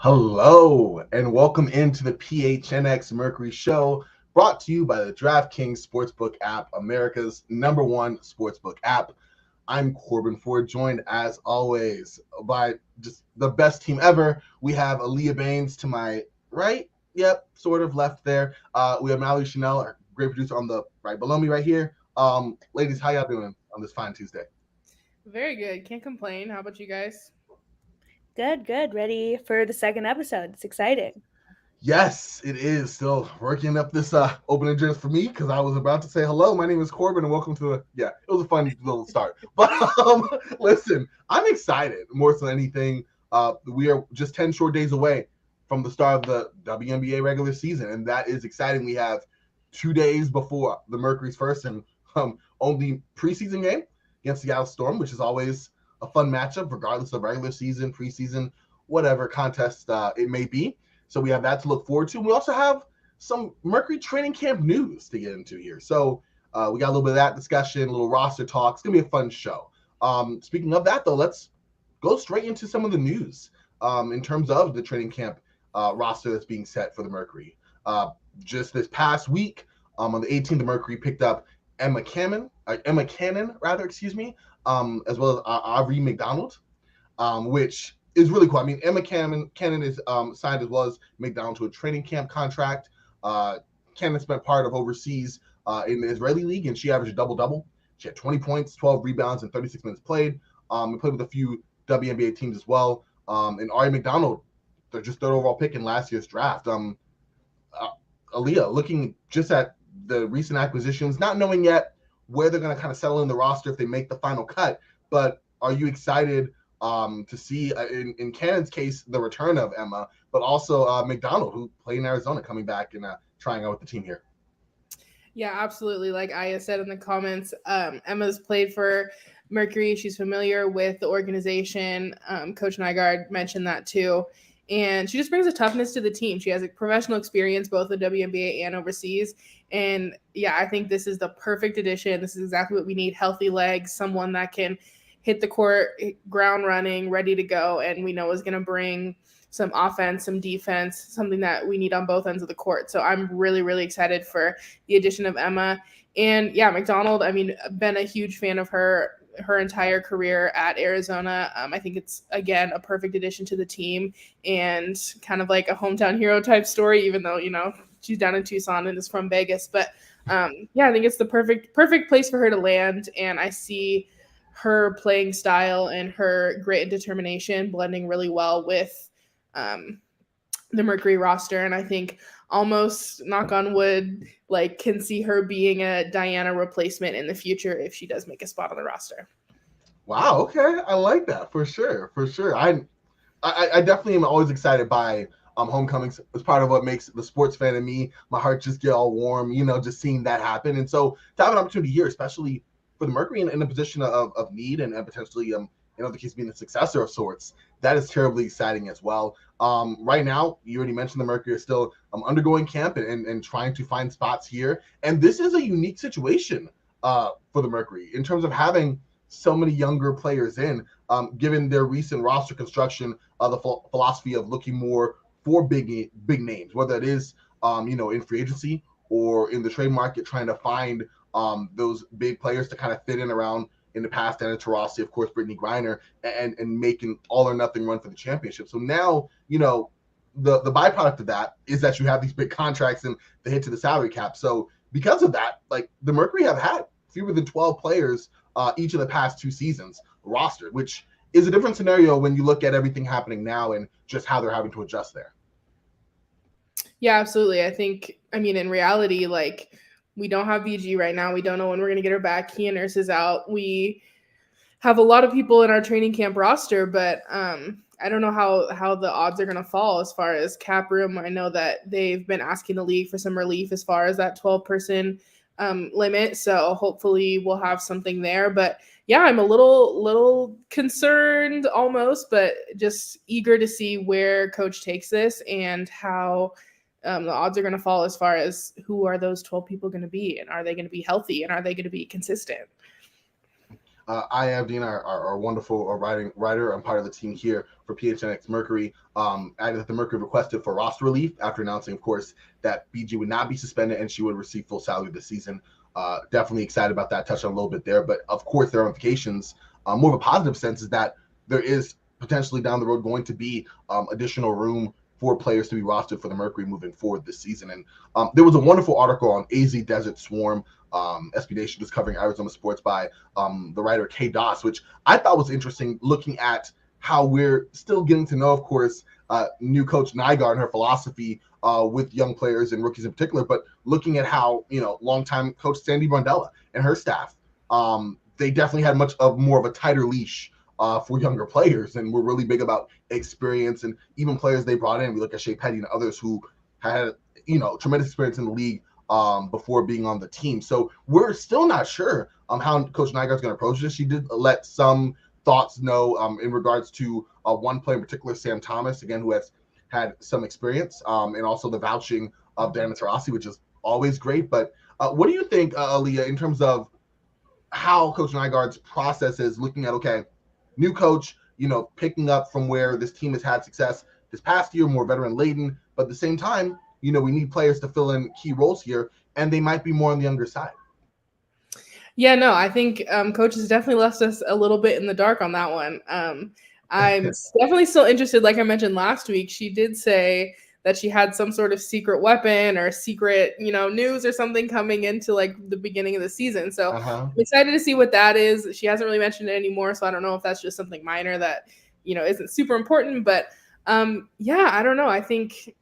Hello, and welcome into the PHNX Mercury show, brought to you by the DraftKings Sportsbook app, America's #1 sportsbook app. I'm Corban Ford, joined as always by just the best team ever. We have Aaliyah Baines to my right. Yep, sort of left there. We have Mallory Chanel, our great producer, on the right below me right here. Ladies, how y'all doing on this fine Tuesday? Very good. Can't complain. How about you guys? Good. Ready for the second episode. It's exciting. Yes, it is still working up this opening address for me because I was about to say hello. My name is Corban and welcome to it was a fun little start. But listen, I'm excited more than anything. We are just 10 short days away from the start of the WNBA regular season, and that is exciting. We have 2 days before the Mercury's first and only preseason game against the Seattle Storm, which is always a fun matchup, regardless of regular season, preseason, whatever contest it may be. So we have that to look forward to. We also have some Mercury training camp news to get into here. So we got a little bit of that discussion, a little roster talk. It's going to be a fun show. Speaking of that, though, let's go straight into some of the news in terms of the training camp roster that's being set for the Mercury. Just this past week, on the 18th, the Mercury picked up Emma Cannon, as well as Aubrey McDonald, which is really cool. I mean, Emma Cannon is signed as well as McDonald to a training camp contract. Cannon spent part of overseas in the Israeli league, and she averaged a double-double. She had 20 points, 12 rebounds, and 36 minutes played. And played with a few WNBA teams as well. And Ari McDonald, they're just third overall pick in last year's draft. Aaliyah, looking just at the recent acquisitions, not knowing yet where they're going to kind of settle in the roster if they make the final cut, but are you excited to see, in Cannon's case, the return of Emma, but also McDonald, who played in Arizona, coming back and trying out with the team here? Yeah, absolutely. Like Aya said in the comments, Emma's played for Mercury. She's familiar with the organization. Coach Nygaard mentioned that too. And she just brings a toughness to the team. She has a professional experience, both in WNBA and overseas. And yeah, I think this is the perfect addition. This is exactly what we need. Healthy legs, someone that can hit the court, ground running, ready to go. And we know is going to bring some offense, some defense, something that we need on both ends of the court. So I'm really, really excited for the addition of Emma. And yeah, McDonald, I mean, been a huge fan of her entire career at Arizona. I think it's, again, a perfect addition to the team and kind of like a hometown hero type story, even though, she's down in Tucson and is from Vegas. But yeah, I think it's the perfect place for her to land. And I see her playing style and her grit and determination blending really well with the Mercury roster. And I think, almost knock on wood, can see her being a Diana replacement in the future if she does make a spot on the roster. Wow, okay. I like that for sure. I definitely am always excited by homecomings. It's part of what makes the sports fan in me, my heart just get all warm, just seeing that happen. And so to have an opportunity here, especially for the Mercury in a position of need and potentially in other cases being a successor of sorts, that is terribly exciting as well. Right now, you already mentioned the Mercury is still undergoing camp and trying to find spots here. And this is a unique situation for the Mercury in terms of having so many younger players in, given their recent roster construction, the philosophy of looking more for big names, whether it is in free agency or in the trade market, trying to find those big players to kind of fit in around in the past, Anna Taurasi, of course, Brittany Griner, and making all or nothing run for the championship. So now, the byproduct of that is that you have these big contracts and the hit to the salary cap. So because of that, the Mercury have had fewer than 12 players each of the past 2 seasons rostered, which is a different scenario when you look at everything happening now and just how they're having to adjust there. Yeah, absolutely. I think, in reality, we don't have BG right now. We don't know when we're going to get her back. Kia Nurse is out. We have a lot of people in our training camp roster, but I don't know how the odds are going to fall as far as cap room. I know that they've been asking the league for some relief as far as that 12-person limit. So hopefully we'll have something there. But yeah, I'm a little concerned almost, but just eager to see where Coach takes this and how the odds are going to fall as far as who are those 12 people going to be, and are they going to be healthy, and are they going to be consistent? I am Dean, our wonderful writer. I'm part of the team here for PHNX Mercury. Added that the Mercury requested for roster relief after announcing, of course, that BG would not be suspended and she would receive full salary this season. Definitely excited about that. Touched on a little bit there, but of course, the ramifications, more of a positive sense, is that there is potentially down the road going to be additional room for players to be rostered for the Mercury moving forward this season. And there was a wonderful article on AZ Desert Swarm. SB Nation was covering Arizona sports by the writer Kay Doss, which I thought was interesting, looking at how we're still getting to know, of course, new coach Nygaard and her philosophy with young players and rookies in particular, but looking at how, longtime coach Sandy Brandella and her staff, they definitely had more of a tighter leash for younger players, and we're really big about experience and even players they brought in. We look at Shea Petty and others who had, tremendous experience in the league before being on the team. So we're still not sure how Coach Nygaard's going to approach this. She did let some thoughts know in regards to one player in particular, Sam Thomas, again, who has had some experience, and also the vouching of Diana Taurasi, which is always great. But what do you think, Aaliyah, in terms of how Coach Nygaard's process is looking at, okay, new coach, picking up from where this team has had success this past year, more veteran laden, but at the same time, we need players to fill in key roles here, and they might be more on the younger side. Yeah, no, I think coach has definitely left us a little bit in the dark on that one. I'm definitely still interested. Like I mentioned last week, she did say that she had some sort of secret weapon or secret, news or something coming into like the beginning of the season. So I'm excited to see what that is. She hasn't really mentioned it anymore, so I don't know if that's just something minor that, isn't super important. But yeah, I don't know. I think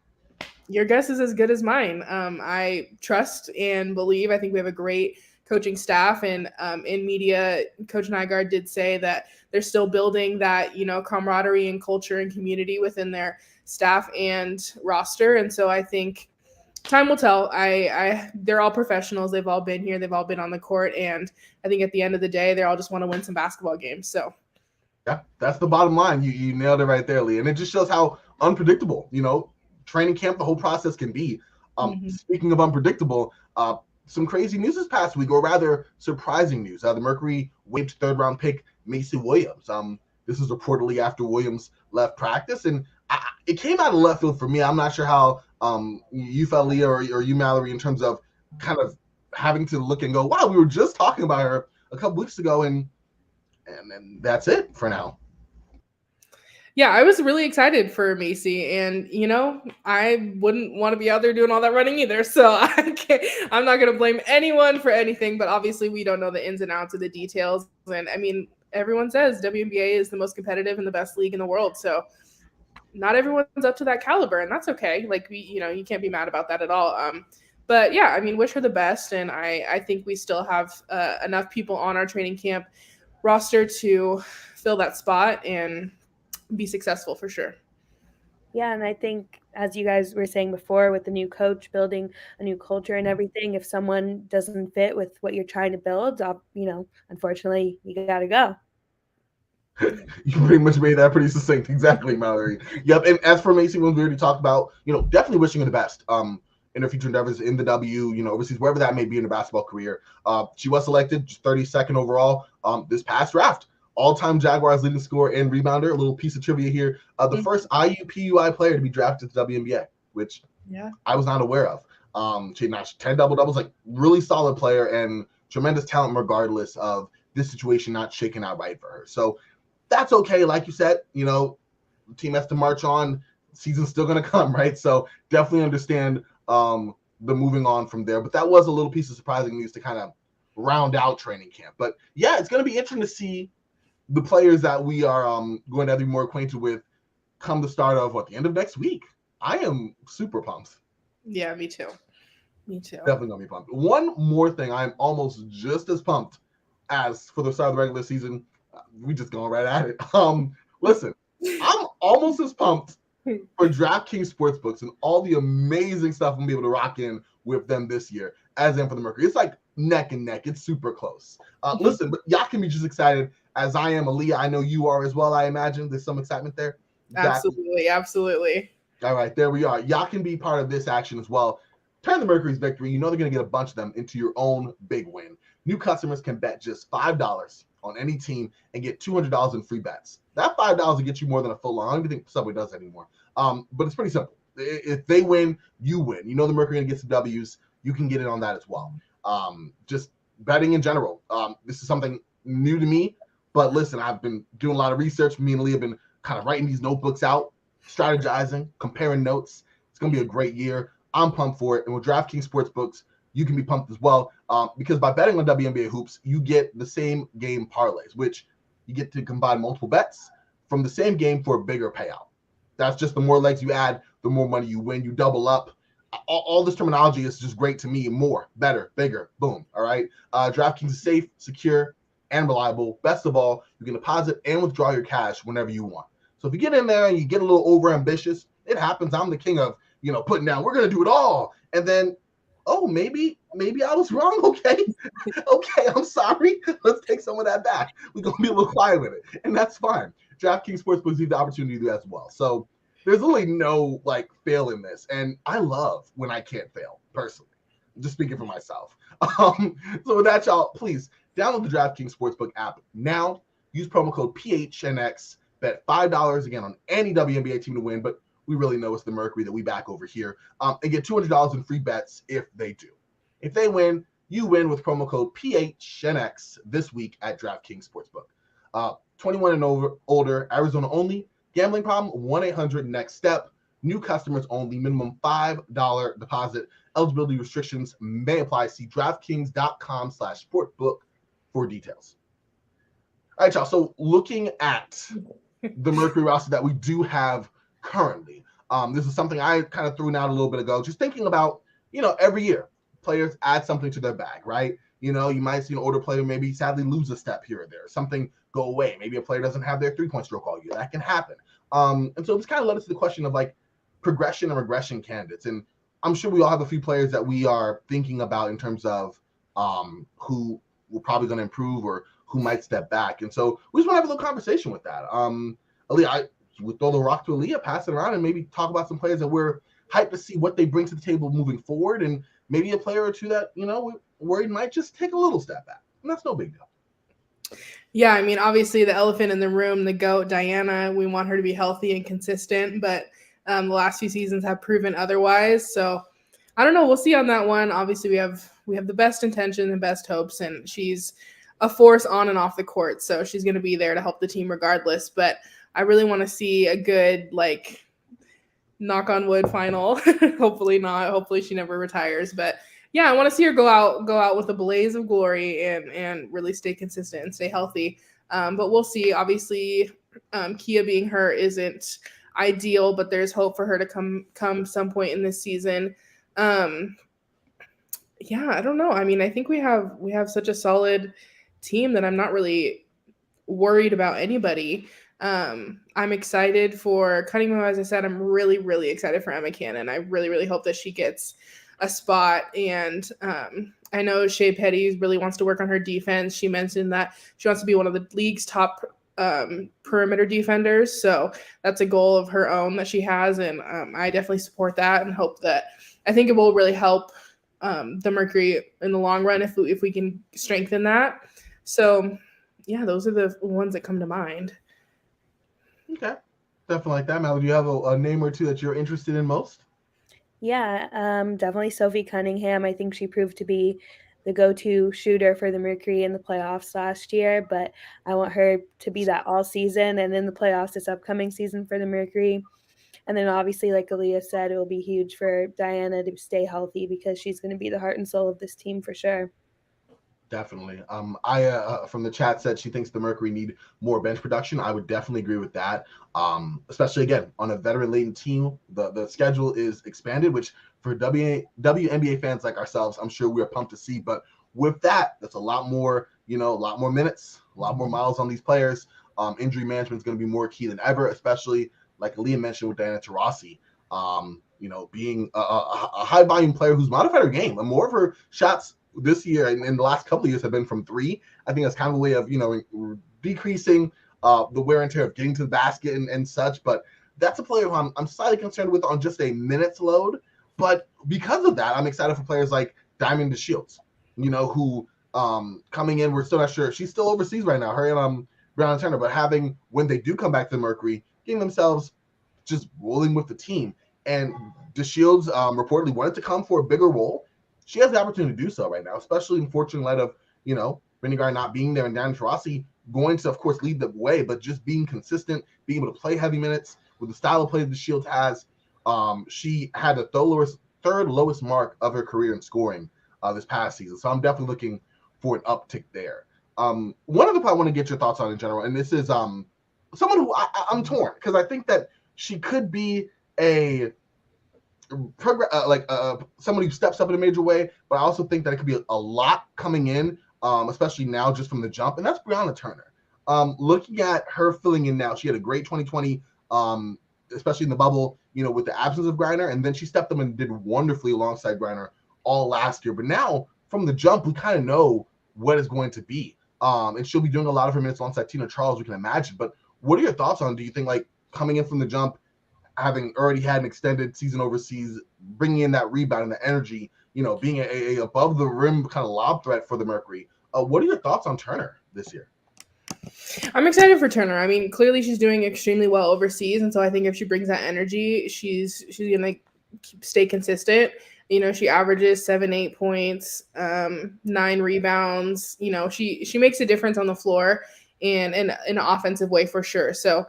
your guess is as good as mine. I trust and believe. I think we have a great coaching staff, and in media, Coach Nygaard did say that they're still building that, camaraderie and culture and community within their staff and roster. And so I think time will tell. They're all professionals. They've all been here. They've all been on the court. And I think at the end of the day, they all just want to win some basketball games. So yeah, that's the bottom line. You nailed it right there, Lee. And it just shows how unpredictable, training camp, the whole process can be. Speaking of unpredictable, some crazy news this past week, or rather surprising news. The Mercury waived third-round pick Macee Williams. This is reportedly after Williams left practice, and it came out of left field for me. I'm not sure how you felt, Leah, or you, Mallory, in terms of kind of having to look and go, wow, we were just talking about her a couple weeks ago, and that's it for now. Yeah, I was really excited for Macee, and I wouldn't want to be out there doing all that running either. So I'm not going to blame anyone for anything, but obviously we don't know the ins and outs of the details. And I mean, everyone says WNBA is the most competitive and the best league in the world. So not everyone's up to that caliber, and that's okay. Like you can't be mad about that at all. But yeah, I mean, wish her the best, and I think we still have enough people on our training camp roster to fill that spot and be successful for sure. Yeah, and I think, as you guys were saying before, with the new coach building a new culture and everything, if someone doesn't fit with what you're trying to build, unfortunately, you got to go. You pretty much made that pretty succinct. Exactly, Mallory. Yep. And as for Macee, when we already talked about, definitely wishing her the best in her future endeavors in the W, overseas, wherever that may be in her basketball career. She was selected 32nd overall this past draft. All-time Jaguars leading scorer and rebounder. A little piece of trivia here. The first IUPUI player to be drafted to the WNBA, which I was not aware of. She notched 10 double-doubles, like really solid player and tremendous talent regardless of this situation not shaking out right for her. So that's okay. Like you said, the team has to march on. Season's still going to come, right? So definitely understand the moving on from there. But that was a little piece of surprising news to kind of round out training camp. But yeah, it's going to be interesting to see the players that we are going to have to be more acquainted with come the start of the end of next week. I am super pumped. Yeah, me too. Definitely going to be pumped. One more thing, I'm almost just as pumped as for the start of the regular season. We just going right at it. Listen, I'm almost as pumped for DraftKings Sportsbooks and all the amazing stuff I'm going to be able to rock in with them this year as in for the Mercury. It's like neck and neck. It's super close. Listen, but y'all can be just excited as I am. Aaliyah, I know you are as well, I imagine. There's some excitement there. Absolutely. All right, there we are. Y'all can be part of this action as well. Turn the Mercury's victory. They're going to get a bunch of them into your own big win. New customers can bet just $5 on any team and get $200 in free bets. That $5 will get you more than a full line. I don't even think Subway does that anymore. But it's pretty simple. If they win, you win. You know the Mercury gets the W's. You can get in on that as well. Just betting in general. This is something new to me. But listen, I've been doing a lot of research. Me and Aaliyah have been kind of writing these notebooks out, strategizing, comparing notes. It's going to be a great year. I'm pumped for it. And with DraftKings Sportsbooks, you can be pumped as well, because by betting on WNBA hoops, you get the same game parlays, which you get to combine multiple bets from the same game for a bigger payout. That's just the more legs you add, the more money you win. You double up. All this terminology is just great to me. More, better, bigger, boom. All right. DraftKings is safe, secure, and reliable. Best of all, you can deposit and withdraw your cash whenever you want. So if you get in there and you get a little over ambitious, it happens. I'm the king of, putting down, we're going to do it all. And then, oh, maybe I was wrong. Okay. Okay. I'm sorry. Let's take some of that back. We're going to be a little quiet with it. And that's fine. DraftKings Sportsbooks give you the opportunity to do that as well. So there's really no fail in this. And I love when I can't fail personally. I'm just speaking for myself. So with that, y'all, please download the DraftKings Sportsbook app now. Use promo code PHNX. Bet $5 again on any WNBA team to win, but we really know it's the Mercury that we back over here. And get $200 in free bets if they do. If they win, you win with promo code PHNX this week at DraftKings Sportsbook. 21 and older, Arizona only. Gambling problem? 1-800-NEXT-STEP. New customers only. Minimum $5 deposit. Eligibility restrictions may apply. See DraftKings.com/sportbook for details. All right, y'all. So looking at the Mercury roster that we do have currently, this is something I kind of threw out a little bit ago. Just thinking about, every year players add something to their bag, right? You might see an older player maybe sadly lose a step here or there. Something go away. Maybe a player doesn't have their three-point stroke all year. That can happen. And so this kind of led us to the question of progression and regression candidates. And I'm sure we all have a few players that we are thinking about in terms of who we're probably going to improve or who might step back. And so we just want to have a little conversation with that. Aaliyah, I would throw the rock to Aaliyah, pass it around, and maybe talk about some players that we're hyped to see what they bring to the table moving forward, and maybe a player or two that, we're worried might just take a little step back. And that's no big deal. Yeah, I mean, obviously the elephant in the room, the GOAT, Diana, we want her to be healthy and consistent, but the last few seasons have proven otherwise. So I don't know. We'll see on that one. Obviously, we have the best intention and best hopes, and she's a force on and off the court. So she's going to be there to help the team regardless. But I really want to see a good, knock on wood final. Hopefully not. Hopefully she never retires. But yeah, I want to see her go out with a blaze of glory and really stay consistent and stay healthy. But we'll see. Obviously, Kia being her isn't ideal, but there's hope for her to come some point in this season. Yeah, I don't know. I mean, I think we have such a solid team that I'm not really worried about anybody. I'm excited for Cunningham. As I said, I'm really, really excited for Emma Cannon. I really, really hope that she gets a spot. And I know Shea Petty really wants to work on her defense. She mentioned that she wants to be one of the league's top perimeter defenders. So that's a goal of her own that she has. And I definitely support that and hope that I think it will really help the Mercury in the long run if we can strengthen that. So yeah, those are the ones that come to mind. Okay. Definitely like that. Mallory, do you have a name or two that you're interested in most? Yeah, definitely Sophie Cunningham. I think she proved to be the go-to shooter for the Mercury in the playoffs last year, but I want her to be that all season and in the playoffs this upcoming season for the Mercury. And then obviously, like Aaliyah said, it will be huge for Diana to stay healthy because she's going to be the heart and soul of this team for sure. Definitely. I from the chat said she thinks the Mercury need more bench production. I would definitely agree with that. Especially again on a veteran-laden team, the schedule is expanded, which for WNBA fans like ourselves, I'm sure we're pumped to see. But with that, that's a lot more, a lot more minutes, a lot more miles on these players. Injury management is going to be more key than ever, especially like Aaliyah mentioned with Diana Taurasi. Being a high volume player who's modified her game, and more of her shots this year and in the last couple of years have been from three. I think that's kind of a way of, decreasing the wear and tear of getting to the basket and such. But that's a player who I'm slightly concerned with on just a minutes load. But because of that, I'm excited for players like Diamond DeShields, who coming in. We're still not sure. She's still overseas right now, her and Brianna Turner, but having, when they do come back to the Mercury, getting themselves just rolling with the team. And DeShields reportedly wanted to come for a bigger role. She has the opportunity to do so right now, especially in fortune light of, Brittany Griner not being there and Diana Taurasi going to, of course, lead the way, but just being consistent, being able to play heavy minutes with the style of play that DeShields has. She had the third lowest mark of her career in scoring this past season. So I'm definitely looking for an uptick there. One other part I want to get your thoughts on in general, and this is someone who I'm torn, because I think that she could be a someone who steps up in a major way, but I also think that it could be a lot coming in, especially now just from the jump, and that's Brianna Turner. Looking at her filling in now, she had a great 2020, especially in the bubble, with the absence of Griner, and then she stepped up and did wonderfully alongside Griner all last year. But now, from the jump, we kind of know what it's going to be. And she'll be doing a lot of her minutes alongside Tina Charles, we can imagine. But what are your thoughts on, do you think, like, coming in from the jump, having already had an extended season overseas, bringing in that rebound and the energy, being a above the rim kind of lob threat for the Mercury? What are your thoughts on Turner this year? I'm excited for Turner. I mean, clearly she's doing extremely well overseas, and so I think if she brings that energy, she's gonna stay consistent. She averages 7-8 points, 9 rebounds. She makes a difference on the floor and in an offensive way for sure. So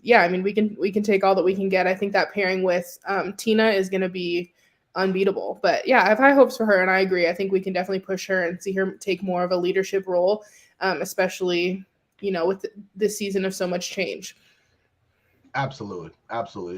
yeah, I mean, we can take all that we can get. I think that pairing with Tina is going to be unbeatable. But yeah, I have high hopes for her, and I agree. I think we can definitely push her and see her take more of a leadership role, especially with this season of so much change. Absolutely.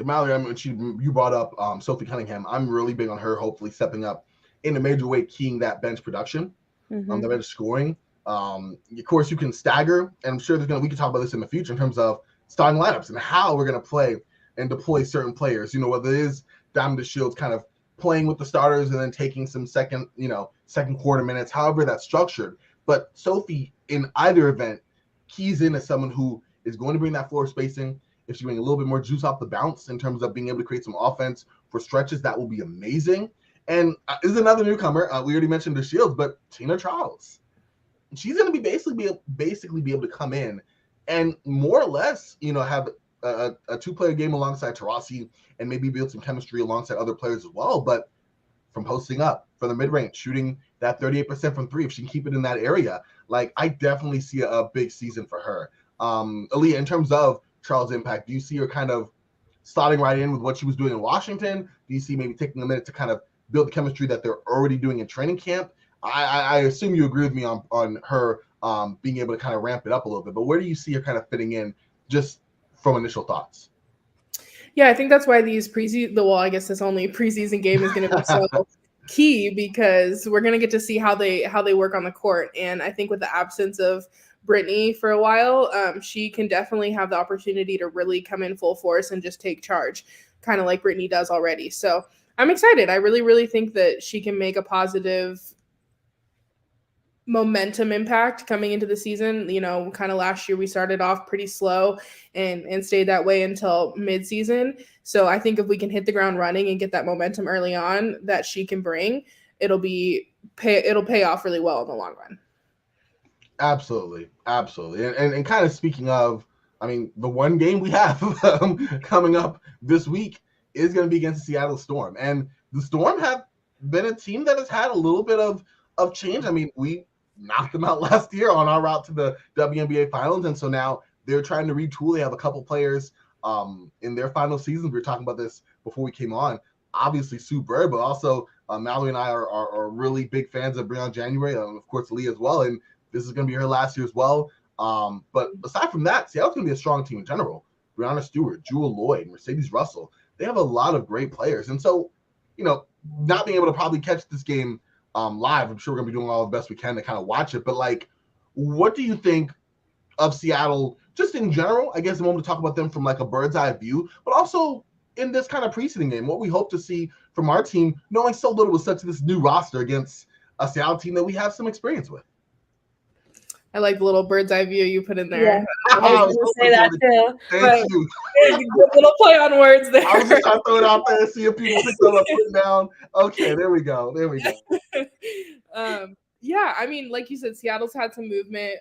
Mallory, I mean, you brought up Sophie Cunningham. I'm really big on her hopefully stepping up in a major way, keying that bench production, the bench scoring. Of course, you can stagger, and I'm sure we can talk about this in the future in terms of starting lineups and how we're going to play and deploy certain players. Whether it is Diamond DeShields kind of playing with the starters and then taking some second quarter minutes, however that's structured. But Sophie, in either event, keys in as someone who is going to bring that floor spacing. If she brings a little bit more juice off the bounce in terms of being able to create some offense for stretches, that will be amazing. And is another newcomer. We already mentioned DeShields, but Tina Charles. She's going to be basically be able to come in and more or less, have a two-player game alongside Taurasi and maybe build some chemistry alongside other players as well. But from posting up, for the mid-range, shooting that 38% from three, if she can keep it in that area, I definitely see a big season for her. Aaliyah, in terms of Charles' impact, do you see her kind of slotting right in with what she was doing in Washington? Do you see maybe taking a minute to kind of build the chemistry that they're already doing in training camp? I assume you agree with me on her being able to kind of ramp it up a little bit, but where do you see her kind of fitting in just from initial thoughts? Yeah, I think that's why these I guess this only preseason game is going to be so key, because we're going to get to see how they work on the court. And I think with the absence of Brittany for a while, she can definitely have the opportunity to really come in full force and just take charge, kind of like Brittany does already. So I'm excited. I really, really think that she can make a positive momentum impact coming into the season. Kind of last year we started off pretty slow and stayed that way until mid-season. So I think if we can hit the ground running and get that momentum early on that she can bring, it'll pay off really well in the long run. Absolutely. And kind of speaking of, I mean, the one game we have coming up this week is going to be against the Seattle Storm. And the Storm have been a team that has had a little bit of change. I mean, we knocked them out last year on our route to the WNBA Finals, and so now they're trying to retool. They have a couple players in their final seasons. We were talking about this before we came on. Obviously, Sue Bird, but also Mallory and I are really big fans of Breon January, and of course, Lee as well. And this is going to be her last year as well. But aside from that, Seattle's going to be a strong team in general. Breonna Stewart, Jewel Lloyd, Mercedes Russell. They have a lot of great players. And so, not being able to probably catch this game live, I'm sure we're going to be doing all the best we can to kind of watch it. But, what do you think of Seattle just in general? I guess I want to talk about them from a bird's eye view, but also in this kind of preseason game, what we hope to see from our team, knowing so little with such this new roster against a Seattle team that we have some experience with. I like the little bird's eye view you put in there. Yeah, I was going to say that too. Thank you. Good little play on words there. I was just trying to throw it out there and see if people pick them up, put it down. Okay, there we go. Yeah, I mean, like you said, Seattle's had some movement.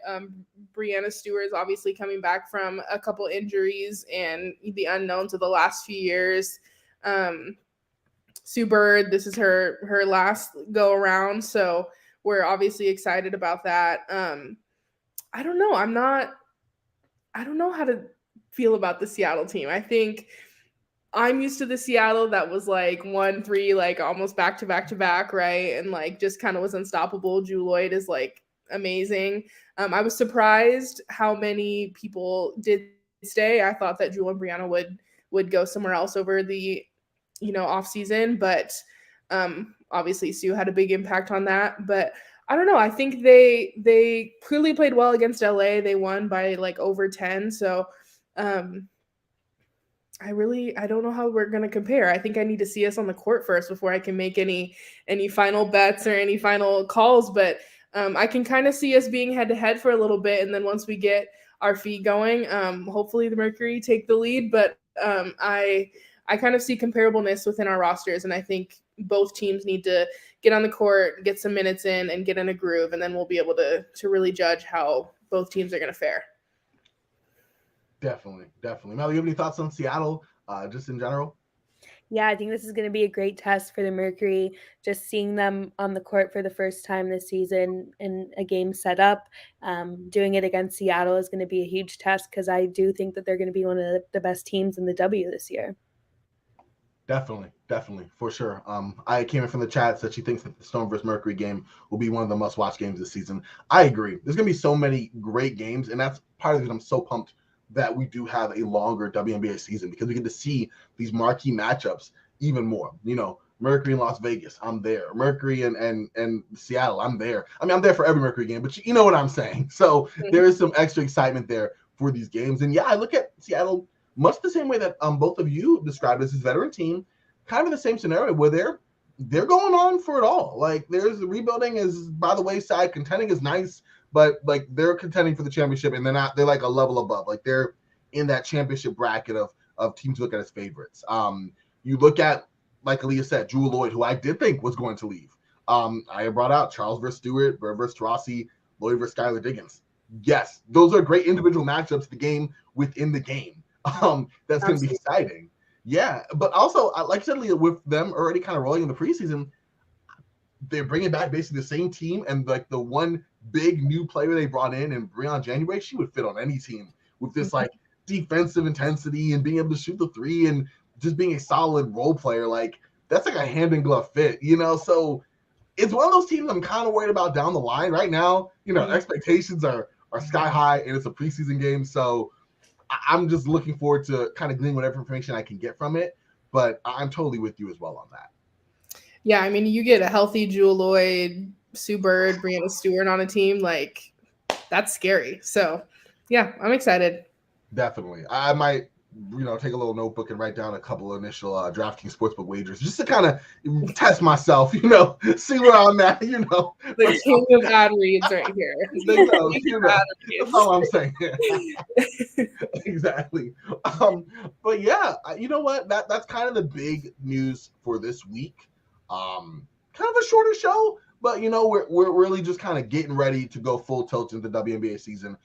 Breanna Stewart's obviously coming back from a couple injuries and the unknowns of the last few years. Sue Bird, this is her last go around, so we're obviously excited about that. I don't know. I don't know how to feel about the Seattle team. I think I'm used to the Seattle that was like 1-3, like almost back to back to back, right? And like just kind of was unstoppable. Jewel Lloyd is like amazing. I was surprised how many people did stay. I thought that Jewel and Breanna would go somewhere else over the off season, but obviously Sue had a big impact on that. But I don't know. I think they clearly played well against LA. They won by like over 10. So I don't know how we're going to compare. I think I need to see us on the court first before I can make any final bets or any final calls. But I can kind of see us being head to head for a little bit. And then once we get our feet going, hopefully the Mercury take the lead. But I kind of see comparableness within our rosters. And I think both teams need to get on the court, get some minutes in, and get in a groove. And then we'll be able to really judge how both teams are going to fare. Definitely. Mel, you have any thoughts on Seattle, just in general? Yeah, I think this is going to be a great test for the Mercury. Just seeing them on the court for the first time this season in a game set up, doing it against Seattle is going to be a huge test because I do think that they're going to be one of the best teams in the W this year. Definitely, for sure. I came in from the chat that she thinks that the Storm versus Mercury game will be one of the must-watch games this season. I agree. There's going to be so many great games, and that's part of it. I'm so pumped that we do have a longer WNBA season because we get to see these marquee matchups even more. Mercury in Las Vegas, I'm there. Mercury and Seattle, I'm there. I mean, I'm there for every Mercury game, but you know what I'm saying. So there is some extra excitement there for these games. And yeah, I look at Seattle much the same way that both of you described this veteran team, kind of in the same scenario where they're going on for it all. Like there's rebuilding is by the wayside, contending is nice, but like they're contending for the championship and they're like a level above. Like they're in that championship bracket of teams to look at as favorites. You look at, like Aaliyah said, Jewel Lloyd, who I did think was going to leave. I brought out Charles versus Stewart, Bird versus Rossi, Lloyd versus Skylar Diggins. Yes, those are great individual matchups, the game within the game. That's going to be exciting. Yeah, but also, like I said, Leah, with them already kind of rolling in the preseason, they're bringing back basically the same team, and like the one big new player they brought in Breon January, she would fit on any team with this like defensive intensity and being able to shoot the three and just being a solid role player. Like that's like a hand in glove fit, So it's one of those teams I'm kind of worried about down the line. Right now, expectations are sky high, and it's a preseason game, so I'm just looking forward to kind of glean whatever information I can get from it, but I'm totally with you as well on that. Yeah, I mean, you get a healthy Jewel Lloyd, Sue Bird, Breanna Stewart on a team, like that's scary. So yeah, I'm excited. Definitely. I might, take a little notebook and write down a couple of initial DraftKings Sportsbook wagers just to kind of test myself, see where I'm at, The king of ad reads right here. That's all I'm saying. Exactly. But yeah, you know what? That's kind of the big news for this week. Kind of a shorter show, but we're really just kind of getting ready to go full tilt into the WNBA season.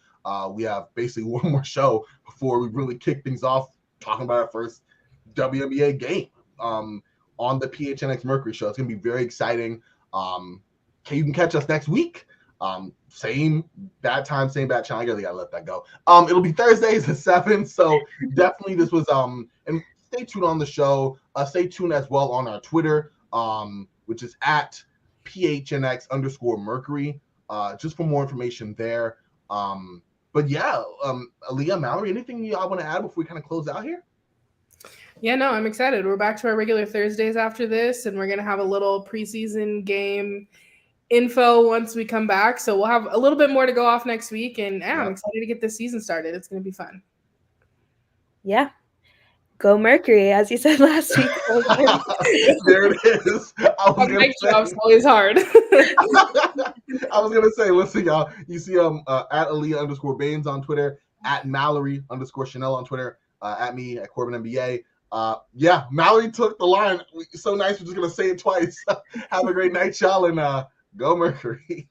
We have basically one more show before we really kick things off, talking about our first WNBA game on the PHNX Mercury show. It's going to be very exciting. You can catch us next week. Same bad time, same bad channel. I gotta let that go. It'll be Thursdays at 7. So definitely this was and stay tuned on the show. Stay tuned as well on our Twitter, which is at PHNX_Mercury. Just for more information there. But yeah, Aaliyah, Mallory, anything y'all want to add before we kind of close out here? Yeah, no, I'm excited. We're back to our regular Thursdays after this, and we're going to have a little preseason game info once we come back. So we'll have a little bit more to go off next week, and I'm excited to get this season started. It's going to be fun. Yeah. Go Mercury, as you said last week. There it is. My job's always hard. I was gonna say, listen, y'all. You see, at Aaliyah_Baines on Twitter, at Mallory_Chanel on Twitter, at me at Corban NBA. Yeah, Mallory took the line. So nice. We're just gonna say it twice. Have a great night, y'all, and go Mercury.